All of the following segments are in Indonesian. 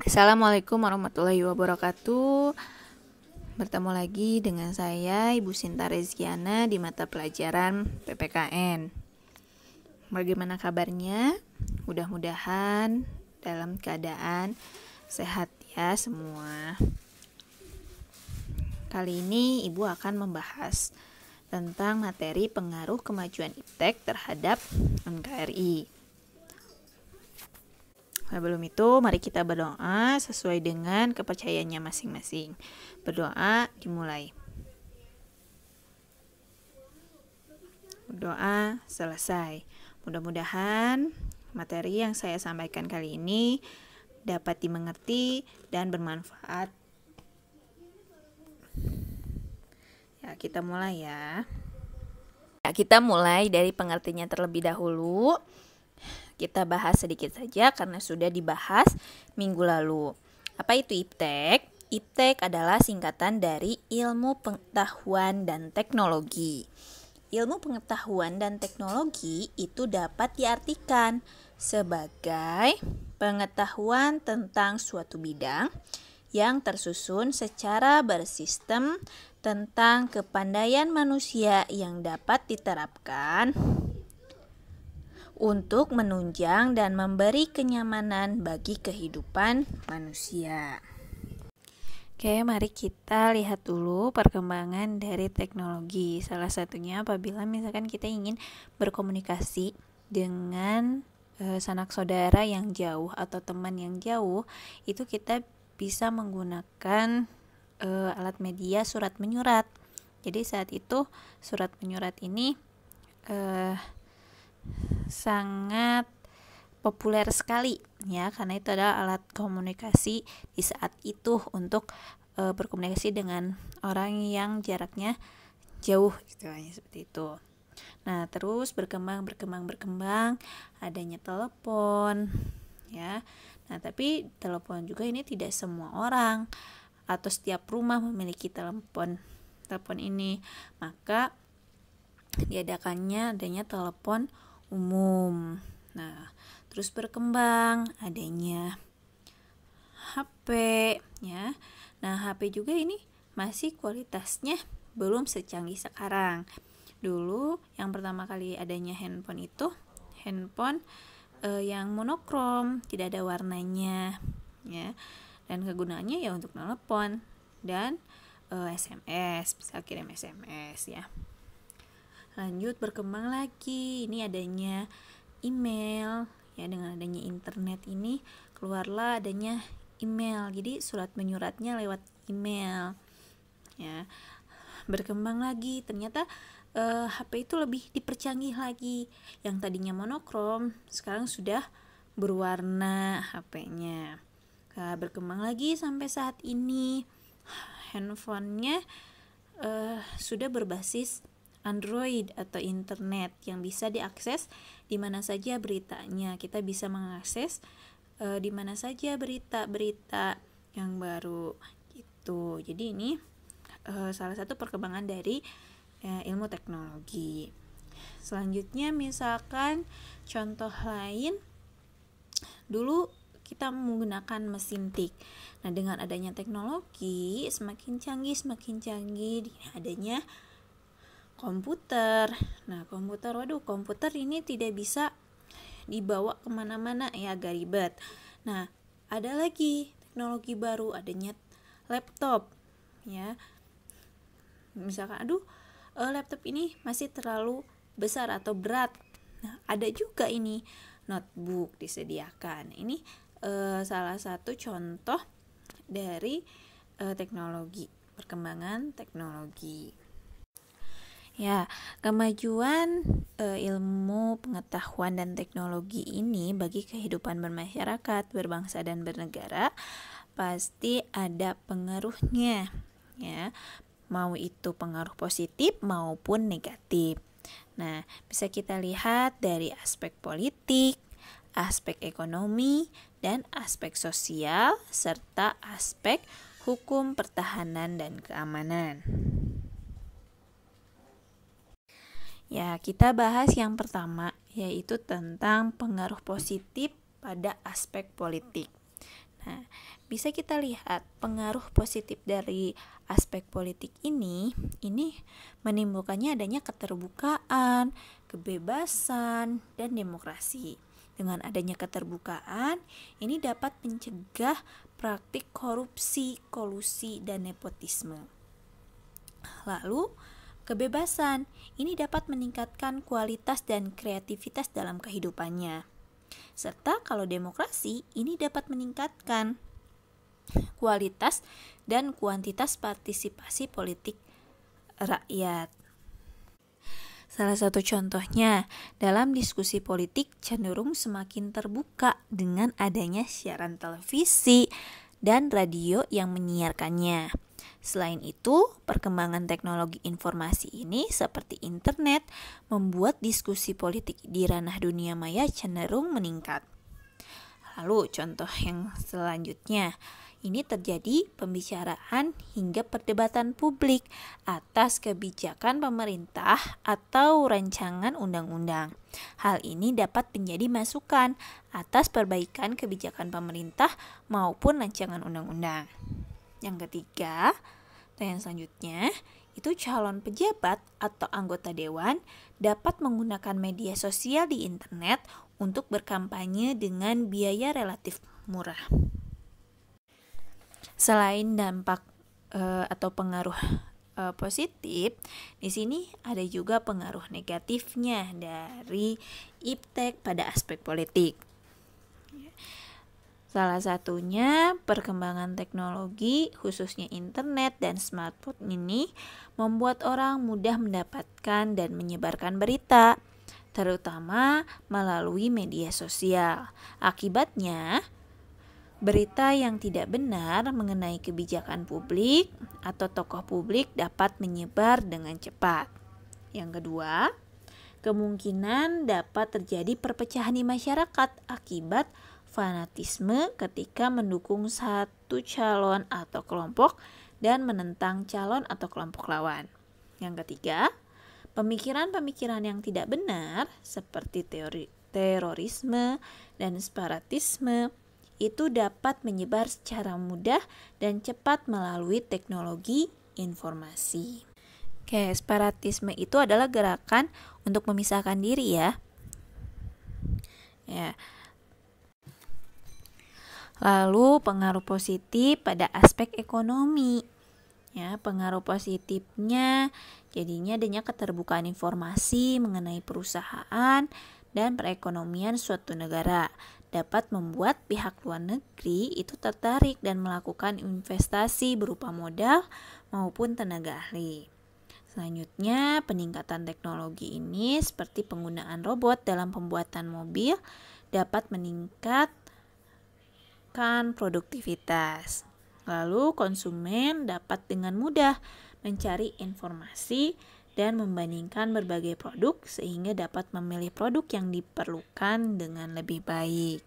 Assalamualaikum warahmatullahi wabarakatuh. Bertemu lagi dengan saya Ibu Sinta Reziana di mata pelajaran PPKN. Bagaimana kabarnya? Mudah-mudahan dalam keadaan sehat ya semua. Kali ini Ibu akan membahas tentang materi pengaruh kemajuan iptek terhadap NKRI. Sebelum itu, mari kita berdoa sesuai dengan kepercayaannya masing-masing. Berdoa dimulai. Berdoa selesai. Mudah-mudahan materi yang saya sampaikan kali ini dapat dimengerti dan bermanfaat. Ya, kita mulai ya. Kita mulai dari pengertiannya terlebih dahulu. Kita bahas sedikit saja karena sudah dibahas minggu lalu. Apa itu iptek? Iptek adalah singkatan dari ilmu pengetahuan dan teknologi. Ilmu pengetahuan dan teknologi itu dapat diartikan sebagai pengetahuan tentang suatu bidang yang tersusun secara bersistem tentang kepandaian manusia yang dapat diterapkan untuk menunjang dan memberi kenyamanan bagi kehidupan manusia. Oke, mari kita lihat dulu perkembangan dari teknologi. Salah satunya apabila misalkan kita ingin berkomunikasi dengan sanak saudara yang jauh atau teman yang jauh, itu kita bisa menggunakan alat media surat menyurat. Jadi saat itu surat menyurat ini sangat populer sekali ya, karena itu adalah alat komunikasi di saat itu untuk berkomunikasi dengan orang yang jaraknya jauh gitu, seperti itu. Nah, terus berkembang adanya telepon ya. Nah, tapi telepon juga ini tidak semua orang atau setiap rumah memiliki telepon ini, maka diadakannya adanya telepon umum. Nah, terus berkembang adanya HP ya. Nah, HP juga ini masih kualitasnya belum secanggih sekarang. Dulu yang pertama kali adanya handphone itu handphone yang monokrom, tidak ada warnanya ya. Dan kegunaannya ya untuk telepon dan SMS, bisa kirim SMS ya. Lanjut berkembang lagi, ini adanya email ya. Dengan adanya internet ini keluarlah adanya email, jadi surat menyuratnya lewat email ya. Berkembang lagi, ternyata HP itu lebih dipercanggih lagi. Yang tadinya monokrom sekarang sudah berwarna HP-nya. Berkembang lagi sampai saat ini handphonenya sudah berbasis Android atau internet yang bisa diakses di mana saja beritanya. Kita bisa mengakses di mana saja berita-berita yang baru gitu. Jadi ini salah satu perkembangan dari ilmu teknologi. Selanjutnya misalkan contoh lain, dulu kita menggunakan mesin tik. Nah, dengan adanya teknologi semakin canggih adanya komputer. Nah, komputer ini tidak bisa dibawa kemana-mana ya, agak ribet. Nah, ada lagi teknologi baru, adanya laptop ya. Misalkan laptop ini masih terlalu besar atau berat. Nah, ada juga ini notebook disediakan. Ini salah satu contoh dari teknologi, perkembangan teknologi. Ya, kemajuan ilmu pengetahuan dan teknologi ini bagi kehidupan bermasyarakat, berbangsa dan bernegara pasti ada pengaruhnya ya. Mau itu pengaruh positif maupun negatif. Nah, bisa kita lihat dari aspek politik, aspek ekonomi, dan aspek sosial serta aspek hukum, pertahanan, dan keamanan. Ya, kita bahas yang pertama, yaitu tentang pengaruh positif pada aspek politik. Nah, bisa kita lihat pengaruh positif dari aspek politik ini menimbulkannya adanya keterbukaan, kebebasan, dan demokrasi. Dengan adanya keterbukaan, ini dapat mencegah praktik korupsi, kolusi, dan nepotisme. Lalu, kebebasan ini dapat meningkatkan kualitas dan kreativitas dalam kehidupannya. Serta kalau demokrasi ini dapat meningkatkan kualitas dan kuantitas partisipasi politik rakyat. Salah satu contohnya, dalam diskusi politik cenderung semakin terbuka dengan adanya siaran televisi dan radio yang menyiarkannya. Selain itu, perkembangan teknologi informasi ini seperti internet membuat diskusi politik di ranah dunia maya cenderung meningkat. Lalu contoh yang selanjutnya, ini terjadi pembicaraan hingga perdebatan publik atas kebijakan pemerintah atau rancangan undang-undang. Hal ini dapat menjadi masukan atas perbaikan kebijakan pemerintah maupun rancangan undang-undang. Yang ketiga, yang selanjutnya, itu calon pejabat atau anggota dewan dapat menggunakan media sosial di internet untuk berkampanye dengan biaya relatif murah. Selain dampak atau pengaruh positif, di sini ada juga pengaruh negatifnya dari iptek pada aspek politik. Salah satunya perkembangan teknologi khususnya internet dan smartphone ini membuat orang mudah mendapatkan dan menyebarkan berita, terutama melalui media sosial. Akibatnya, berita yang tidak benar mengenai kebijakan publik atau tokoh publik dapat menyebar dengan cepat. Yang kedua, kemungkinan dapat terjadi perpecahan di masyarakat akibat fanatisme ketika mendukung satu calon atau kelompok dan menentang calon atau kelompok lawan. Yang ketiga, pemikiran-pemikiran yang tidak benar seperti terorisme dan separatisme itu dapat menyebar secara mudah dan cepat melalui teknologi informasi. Oke, separatisme itu adalah gerakan untuk memisahkan diri ya. Lalu pengaruh positif pada aspek ekonomi. Ya, pengaruh positifnya jadinya adanya keterbukaan informasi mengenai perusahaan dan perekonomian suatu negara dapat membuat pihak luar negeri itu tertarik dan melakukan investasi berupa modal maupun tenaga ahli. Selanjutnya, peningkatan teknologi ini seperti penggunaan robot dalam pembuatan mobil dapat meningkatkan produktivitas. Lalu konsumen dapat dengan mudah mencari informasi dan membandingkan berbagai produk sehingga dapat memilih produk yang diperlukan dengan lebih baik.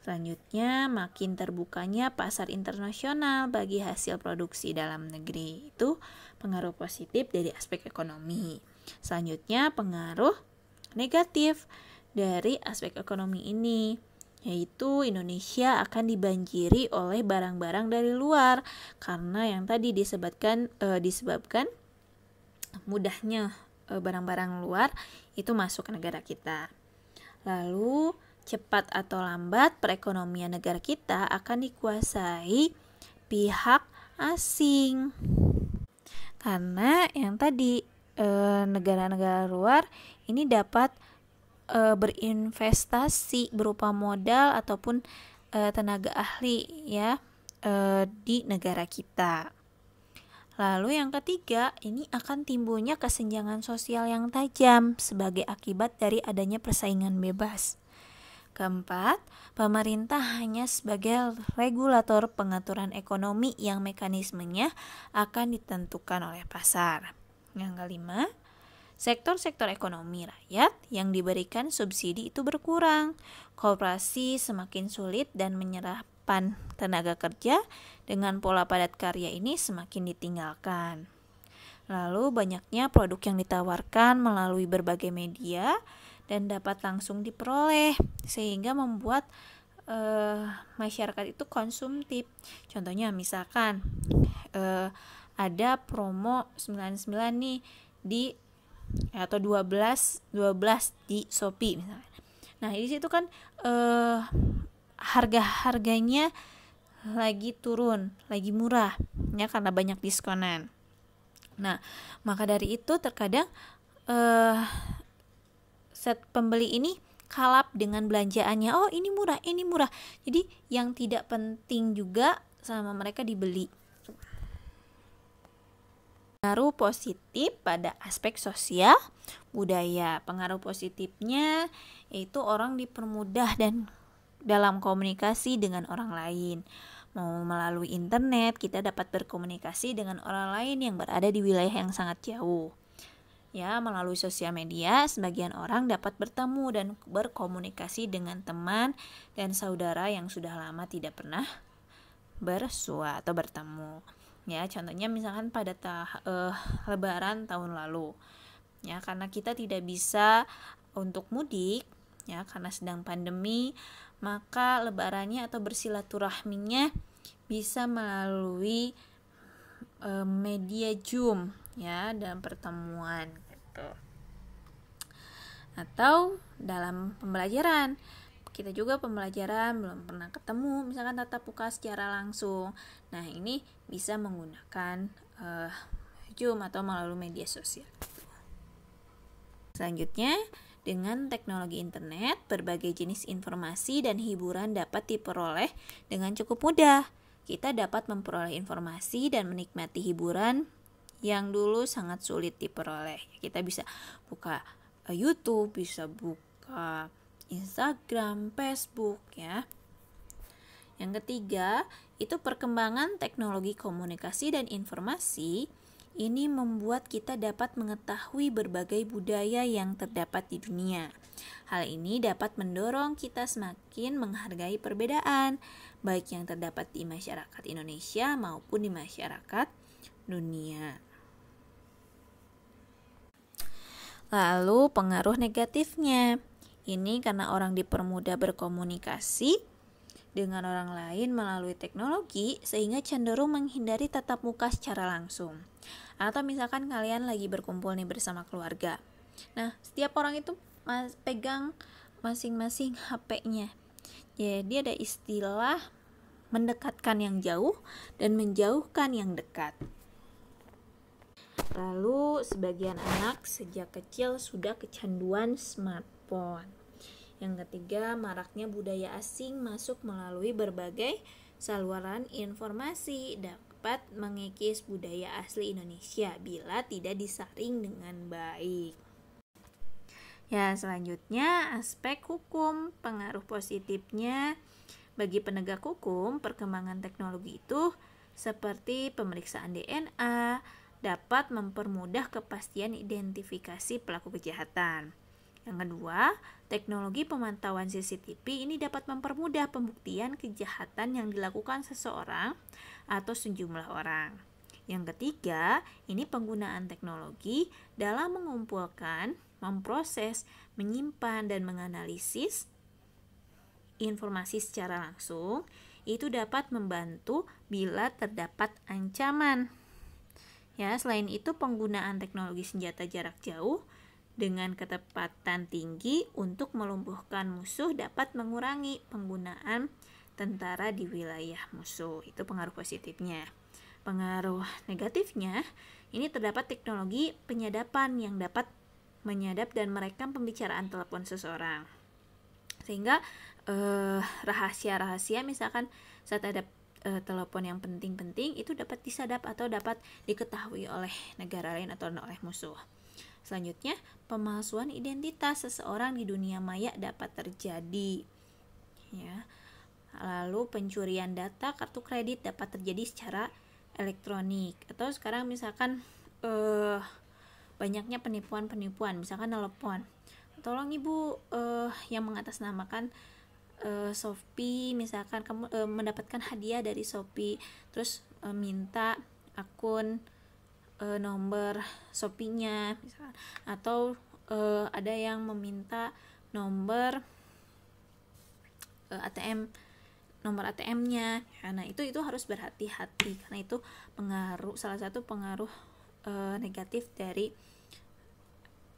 Selanjutnya, makin terbukanya pasar internasional bagi hasil produksi dalam negeri. Itu pengaruh positif dari aspek ekonomi. Selanjutnya, pengaruh negatif dari aspek ekonomi ini, yaitu Indonesia akan dibanjiri oleh barang-barang dari luar karena yang tadi disebabkan mudahnya barang-barang luar itu masuk ke negara kita. Lalu cepat atau lambat perekonomian negara kita akan dikuasai pihak asing karena yang tadi negara-negara luar ini dapat berinvestasi berupa modal ataupun tenaga ahli ya di negara kita. Lalu yang ketiga, ini akan timbulnya kesenjangan sosial yang tajam sebagai akibat dari adanya persaingan bebas. Keempat, pemerintah hanya sebagai regulator pengaturan ekonomi yang mekanismenya akan ditentukan oleh pasar. Yang kelima, sektor-sektor ekonomi rakyat yang diberikan subsidi itu berkurang. Koperasi semakin sulit dan menyerapkan tenaga kerja dengan pola padat karya ini semakin ditinggalkan. Lalu banyaknya produk yang ditawarkan melalui berbagai media dan dapat langsung diperoleh sehingga membuat masyarakat itu konsumtif. Contohnya misalkan ada promo 99 nih di atau 12 di Shopee misalnya. Nah, di situ kan harganya lagi turun, lagi murah ya, karena banyak diskonan. Nah, maka dari itu terkadang set pembeli ini kalap dengan belanjaannya. Oh, ini murah. Jadi yang tidak penting juga sama mereka dibeli. Pengaruh positif pada aspek sosial budaya. Pengaruh positifnya yaitu orang dipermudah dan dalam komunikasi dengan orang lain. Mau melalui internet, kita dapat berkomunikasi dengan orang lain yang berada di wilayah yang sangat jauh. Ya, melalui sosial media, sebagian orang dapat bertemu dan berkomunikasi dengan teman dan saudara yang sudah lama tidak pernah bersua atau bertemu. Ya, contohnya misalkan pada Lebaran tahun lalu. Ya, karena kita tidak bisa untuk mudik, ya, karena sedang pandemi, maka lebarannya atau bersilaturahminya bisa melalui media Zoom, ya, dalam pertemuan gitu. Atau dalam pembelajaran, kita juga pembelajaran belum pernah ketemu, misalkan tatap muka secara langsung. Nah, ini bisa menggunakan Zoom atau melalui media sosial. Selanjutnya, dengan teknologi internet, berbagai jenis informasi dan hiburan dapat diperoleh dengan cukup mudah. Kita dapat memperoleh informasi dan menikmati hiburan yang dulu sangat sulit diperoleh. Kita bisa buka YouTube, bisa buka Instagram, Facebook, ya. Yang ketiga, itu perkembangan teknologi komunikasi dan informasi. Ini membuat kita dapat mengetahui berbagai budaya yang terdapat di dunia. Hal ini dapat mendorong kita semakin menghargai perbedaan, baik yang terdapat di masyarakat Indonesia maupun di masyarakat dunia. Lalu pengaruh negatifnya. Ini karena orang dipermudah berkomunikasi dengan orang lain melalui teknologi, sehingga cenderung menghindari tatap muka secara langsung. Atau misalkan kalian lagi berkumpul nih bersama keluarga. Nah, setiap orang itu pegang masing-masing HP-nya. Jadi ada istilah mendekatkan yang jauh dan menjauhkan yang dekat. Lalu sebagian anak sejak kecil sudah kecanduan smartphone. Yang ketiga, maraknya budaya asing masuk melalui berbagai saluran informasi dapat mengikis budaya asli Indonesia bila tidak disaring dengan baik. Ya, selanjutnya aspek hukum. Pengaruh positifnya bagi penegak hukum, perkembangan teknologi itu seperti pemeriksaan DNA dapat mempermudah kepastian identifikasi pelaku kejahatan. Yang kedua, teknologi pemantauan CCTV ini dapat mempermudah pembuktian kejahatan yang dilakukan seseorang atau sejumlah orang. Yang ketiga, ini penggunaan teknologi dalam mengumpulkan, memproses, menyimpan, dan menganalisis informasi secara langsung. Itu dapat membantu bila terdapat ancaman. Ya, selain itu penggunaan teknologi senjata jarak jauh dengan ketepatan tinggi untuk melumpuhkan musuh dapat mengurangi penggunaan tentara di wilayah musuh. Itu pengaruh positifnya. Pengaruh negatifnya, ini terdapat teknologi penyadapan yang dapat menyadap dan merekam pembicaraan telepon seseorang. Sehingga rahasia-rahasia misalkan saat ada telepon yang penting-penting itu dapat disadap atau dapat diketahui oleh negara lain atau oleh musuh. Selanjutnya, pemalsuan identitas seseorang di dunia maya dapat terjadi. Ya. Lalu pencurian data kartu kredit dapat terjadi secara elektronik. Atau sekarang misalkan banyaknya penipuan-penipuan, misalkan telepon. Tolong ibu yang mengatasnamakan Shopee, misalkan kamu mendapatkan hadiah dari Shopee, terus minta akun nomor Shopee-nya misalkan. Atau ada yang meminta nomor ATM, nomor ATM-nya. Karena itu harus berhati-hati, karena itu salah satu pengaruh negatif dari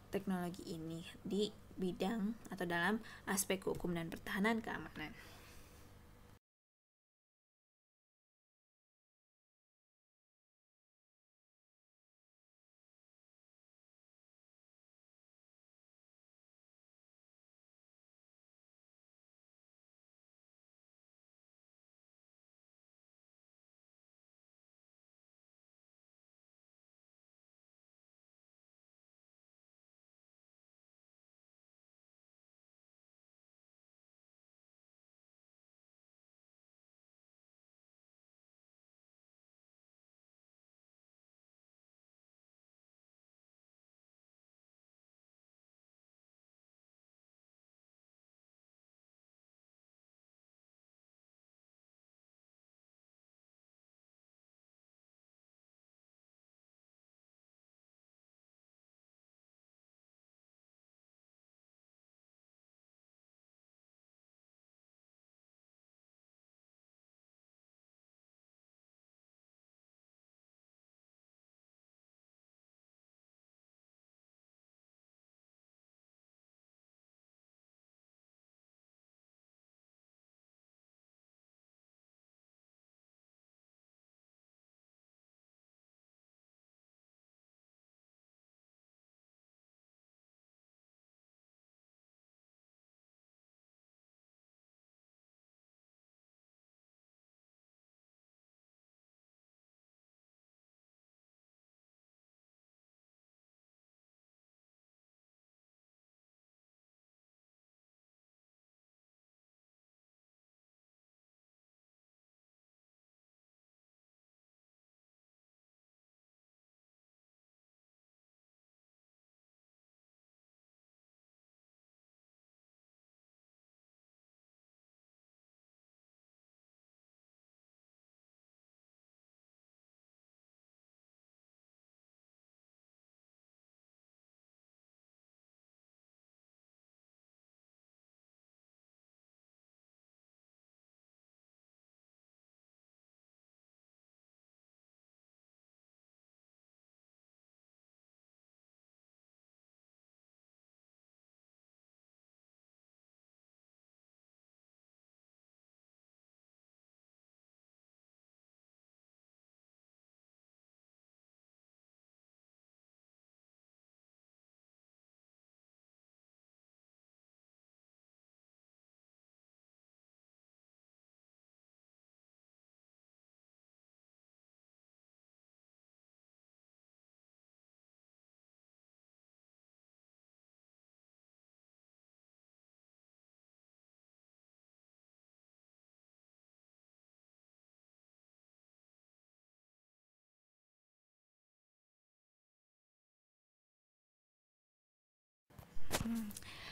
teknologi ini di bidang atau dalam aspek hukum dan pertahanan keamanan.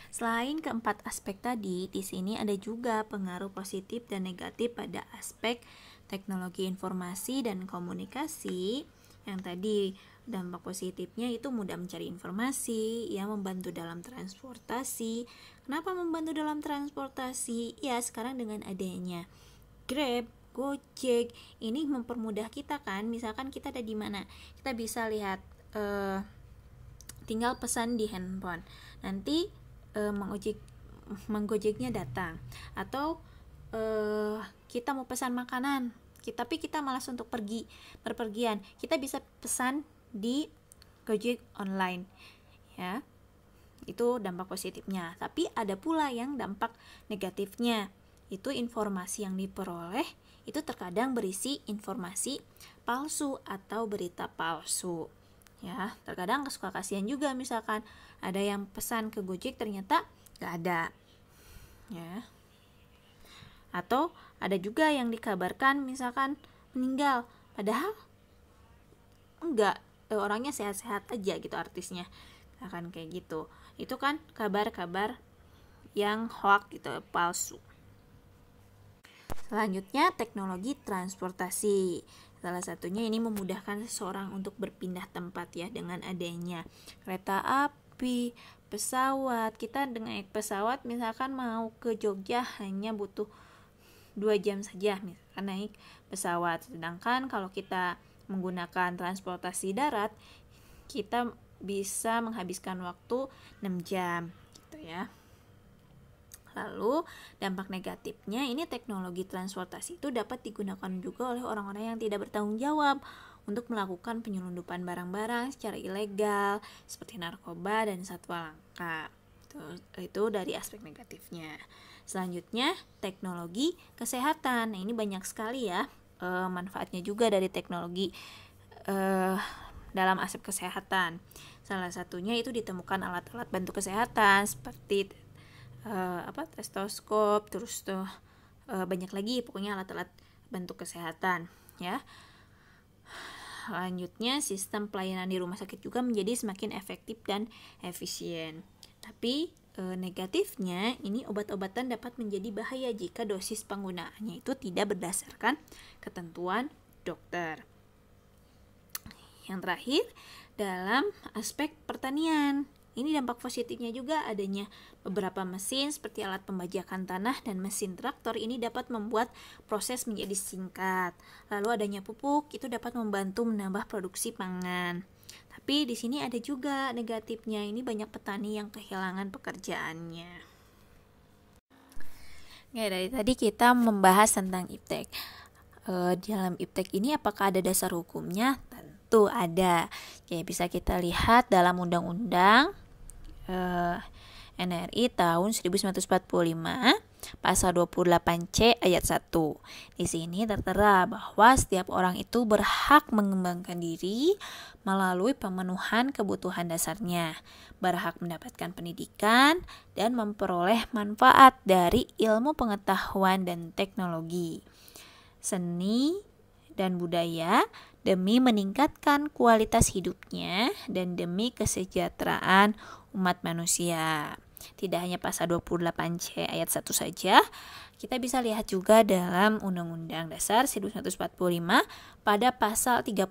Selain keempat aspek tadi, di sini ada juga pengaruh positif dan negatif pada aspek teknologi informasi dan komunikasi. Yang tadi dampak positifnya itu mudah mencari informasi, ya, membantu dalam transportasi. Kenapa membantu dalam transportasi? Ya, sekarang dengan adanya Grab, Gojek, ini mempermudah kita kan. Misalkan kita ada di mana, kita bisa lihat, tinggal pesan di handphone. Nanti menggojeknya datang. Atau kita mau pesan makanan, tapi kita malas untuk berpergian, kita bisa pesan di Gojek online, ya. Itu dampak positifnya. Tapi ada pula yang dampak negatifnya. Itu informasi yang diperoleh itu terkadang berisi informasi palsu atau berita palsu. Ya, terkadang suka kasihan juga, misalkan ada yang pesan ke Gojek ternyata nggak ada, ya. Atau ada juga yang dikabarkan misalkan meninggal, padahal enggak, orangnya sehat-sehat aja gitu, artisnya akan kayak gitu. Itu kan kabar-kabar yang hoax gitu, palsu. Selanjutnya, teknologi transportasi. Salah satunya ini memudahkan seseorang untuk berpindah tempat, ya, dengan adanya kereta api, pesawat. Kita dengan naik pesawat misalkan mau ke Jogja hanya butuh 2 jam saja misalkan naik pesawat. Sedangkan kalau kita menggunakan transportasi darat, kita bisa menghabiskan waktu 6 jam gitu ya. Lalu dampak negatifnya, ini teknologi transportasi itu dapat digunakan juga oleh orang-orang yang tidak bertanggung jawab untuk melakukan penyelundupan barang-barang secara ilegal seperti narkoba dan satwa langka. Itu dari aspek negatifnya. Selanjutnya, teknologi kesehatan. Nah, ini banyak sekali ya manfaatnya juga dari teknologi dalam aspek kesehatan. Salah satunya itu ditemukan alat-alat bantu kesehatan seperti stetoskop, terus banyak lagi pokoknya alat-alat bantu kesehatan ya. Selanjutnya, sistem pelayanan di rumah sakit juga menjadi semakin efektif dan efisien. Tapi negatifnya, ini obat-obatan dapat menjadi bahaya jika dosis penggunaannya itu tidak berdasarkan ketentuan dokter. Yang terakhir, dalam aspek pertanian, ini dampak positifnya juga adanya beberapa mesin seperti alat pembajakan tanah dan mesin traktor ini dapat membuat proses menjadi singkat. Lalu adanya pupuk itu dapat membantu menambah produksi pangan. Tapi di sini ada juga negatifnya, ini banyak petani yang kehilangan pekerjaannya. Dari tadi kita membahas tentang iptek. Dalam iptek ini apakah ada dasar hukumnya? Tentu ada. Bisa kita lihat dalam undang-undang NRI tahun 1945 pasal 28C ayat 1. Di sini tertera bahwa setiap orang itu berhak mengembangkan diri melalui pemenuhan kebutuhan dasarnya, berhak mendapatkan pendidikan dan memperoleh manfaat dari ilmu pengetahuan dan teknologi, seni dan budaya demi meningkatkan kualitas hidupnya dan demi kesejahteraan umat manusia. Tidak hanya pasal 28C ayat 1 saja, kita bisa lihat juga dalam Undang-Undang Dasar 1945 pada pasal 31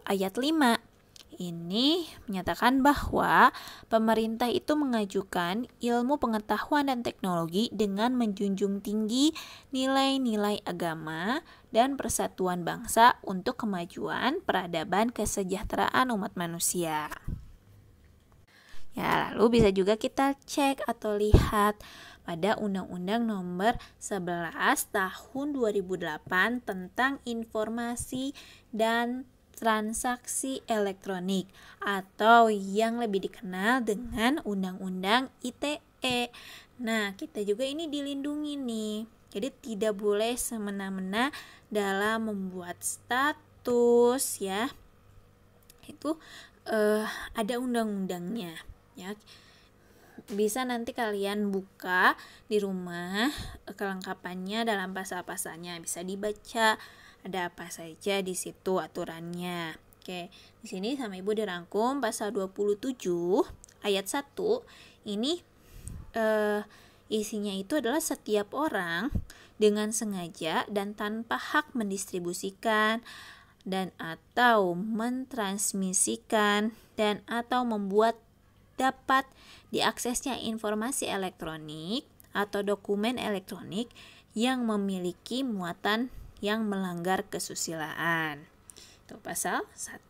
ayat 5. Ini menyatakan bahwa pemerintah itu mengajukan ilmu pengetahuan dan teknologi dengan menjunjung tinggi nilai-nilai agama dan persatuan bangsa untuk kemajuan, peradaban, kesejahteraan umat manusia. Ya, lalu bisa juga kita cek atau lihat pada Undang-Undang Nomor 11 Tahun 2008 tentang Informasi dan Transaksi Elektronik atau yang lebih dikenal dengan Undang-Undang ITE. Nah, kita juga ini dilindungi nih. Jadi tidak boleh semena-mena dalam membuat status ya. Itu ada undang-undangnya. Ya, bisa nanti kalian buka di rumah kelengkapannya dalam pasal-pasalnya, bisa dibaca ada apa saja di situ aturannya. Oke, di sini sama Ibu dirangkum pasal 27 ayat 1. Ini isinya itu adalah setiap orang dengan sengaja dan tanpa hak mendistribusikan dan atau mentransmisikan dan atau membuat dapat diaksesnya informasi elektronik atau dokumen elektronik yang memiliki muatan yang melanggar kesusilaan. Itu pasal 1.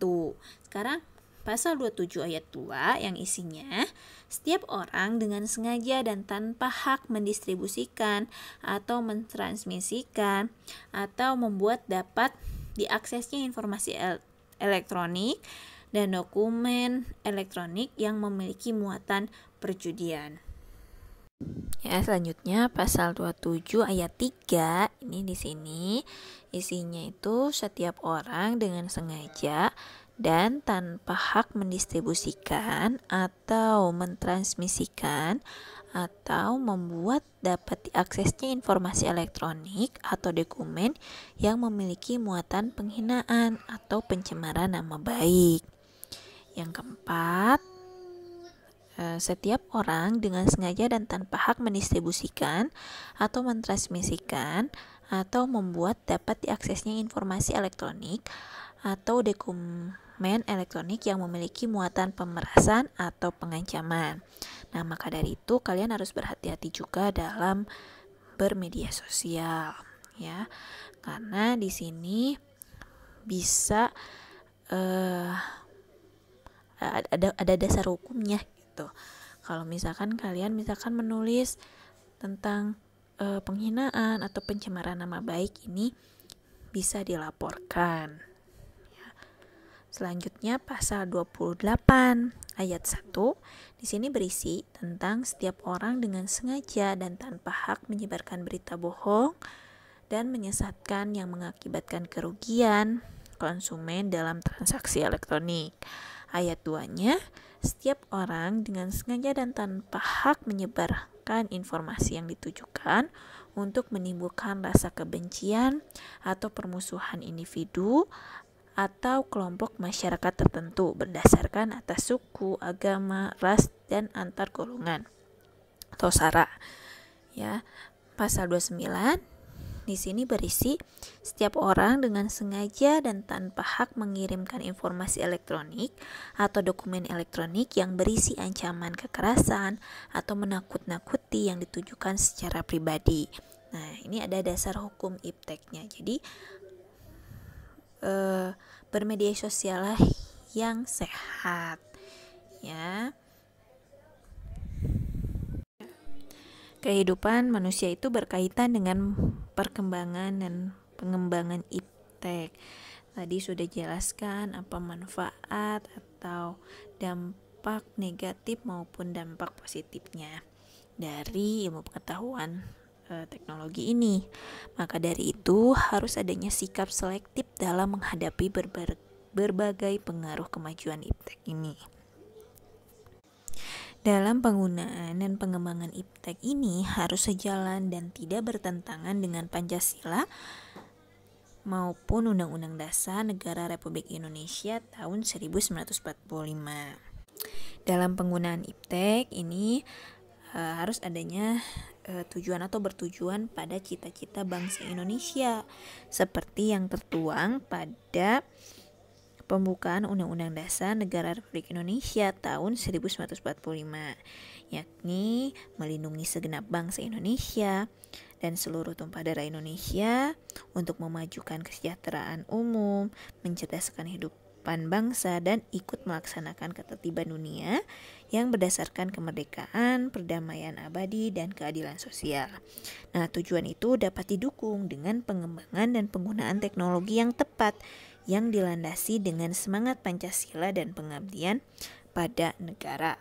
Sekarang pasal 27 ayat 2 yang isinya setiap orang dengan sengaja dan tanpa hak mendistribusikan atau mentransmisikan atau membuat dapat diaksesnya informasi elektronik dan dokumen elektronik yang memiliki muatan perjudian. Ya, selanjutnya pasal 27 ayat 3 ini di sini isinya itu setiap orang dengan sengaja dan tanpa hak mendistribusikan atau mentransmisikan atau membuat dapat diaksesnya informasi elektronik atau dokumen yang memiliki muatan penghinaan atau pencemaran nama baik. Yang keempat, setiap orang dengan sengaja dan tanpa hak mendistribusikan atau mentransmisikan atau membuat dapat diaksesnya informasi elektronik atau dokumen dokumen elektronik yang memiliki muatan pemerasan atau pengancaman. Nah, maka dari itu kalian harus berhati-hati juga dalam bermedia sosial, ya. Karena di sini bisa ada dasar hukumnya gitu. Kalau misalkan kalian menulis tentang penghinaan atau pencemaran nama baik, ini bisa dilaporkan. Selanjutnya pasal 28 ayat 1 di sini berisi tentang setiap orang dengan sengaja dan tanpa hak menyebarkan berita bohong dan menyesatkan yang mengakibatkan kerugian konsumen dalam transaksi elektronik. Ayat 2-nya, setiap orang dengan sengaja dan tanpa hak menyebarkan informasi yang ditujukan untuk menimbulkan rasa kebencian atau permusuhan individu atau kelompok masyarakat tertentu berdasarkan atas suku, agama, ras, dan antar golongan atau sara. Ya, pasal 29 di sini berisi setiap orang dengan sengaja dan tanpa hak mengirimkan informasi elektronik atau dokumen elektronik yang berisi ancaman kekerasan atau menakut-nakuti yang ditujukan secara pribadi. Nah, ini ada dasar hukum ipteknya. Jadi bermedia sosial lah yang sehat, ya. Kehidupan manusia itu berkaitan dengan perkembangan dan pengembangan iptek. Tadi sudah jelaskan apa manfaat atau dampak negatif maupun dampak positifnya dari ilmu pengetahuan teknologi ini. Maka dari itu harus adanya sikap selektif dalam menghadapi berbagai pengaruh kemajuan iptek ini. Dalam penggunaan dan pengembangan iptek ini harus sejalan dan tidak bertentangan dengan Pancasila maupun Undang-Undang Dasar Negara Republik Indonesia tahun 1945. Dalam penggunaan iptek ini harus adanya tujuan atau bertujuan pada cita-cita bangsa Indonesia seperti yang tertuang pada pembukaan Undang-Undang Dasar Negara Republik Indonesia tahun 1945, yakni melindungi segenap bangsa Indonesia dan seluruh tumpah darah Indonesia untuk memajukan kesejahteraan umum, mencerdaskan kehidupan bangsa, dan ikut melaksanakan ketertiban dunia yang berdasarkan kemerdekaan, perdamaian abadi, dan keadilan sosial. Nah, tujuan itu dapat didukung dengan pengembangan dan penggunaan teknologi yang tepat yang dilandasi dengan semangat Pancasila dan pengabdian pada negara.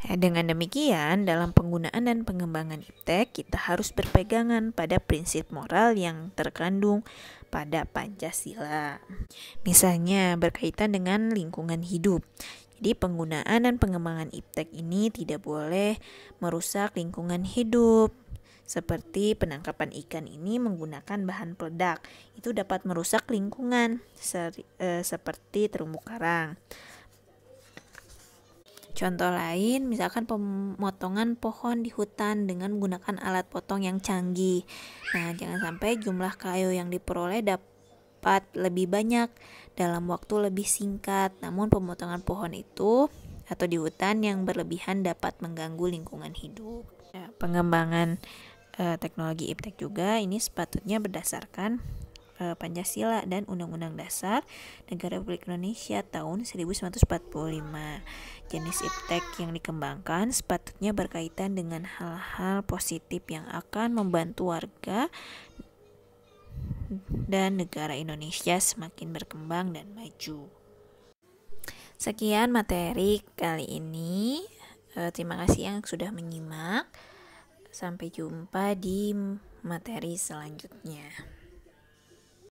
Dengan demikian, dalam penggunaan dan pengembangan iptek, kita harus berpegangan pada prinsip moral yang terkandung pada Pancasila. Misalnya, berkaitan dengan lingkungan hidup. Jadi, penggunaan dan pengembangan iptek ini tidak boleh merusak lingkungan hidup. Seperti penangkapan ikan ini menggunakan bahan peledak, itu dapat merusak lingkungan seperti terumbu karang. Contoh lain, misalkan pemotongan pohon di hutan dengan menggunakan alat potong yang canggih. Nah, jangan sampai jumlah kayu yang diperoleh dapat lebih banyak dalam waktu lebih singkat. Namun pemotongan pohon itu atau di hutan yang berlebihan dapat mengganggu lingkungan hidup. Ya, pengembangan teknologi iptek juga ini sepatutnya berdasarkan Pancasila dan Undang-Undang Dasar Negara Republik Indonesia tahun 1945. Jenis iptek yang dikembangkan sepatutnya berkaitan dengan hal-hal positif yang akan membantu warga dan negara Indonesia semakin berkembang dan maju. Sekian materi kali ini. Terima kasih yang sudah menyimak. Sampai jumpa di materi selanjutnya.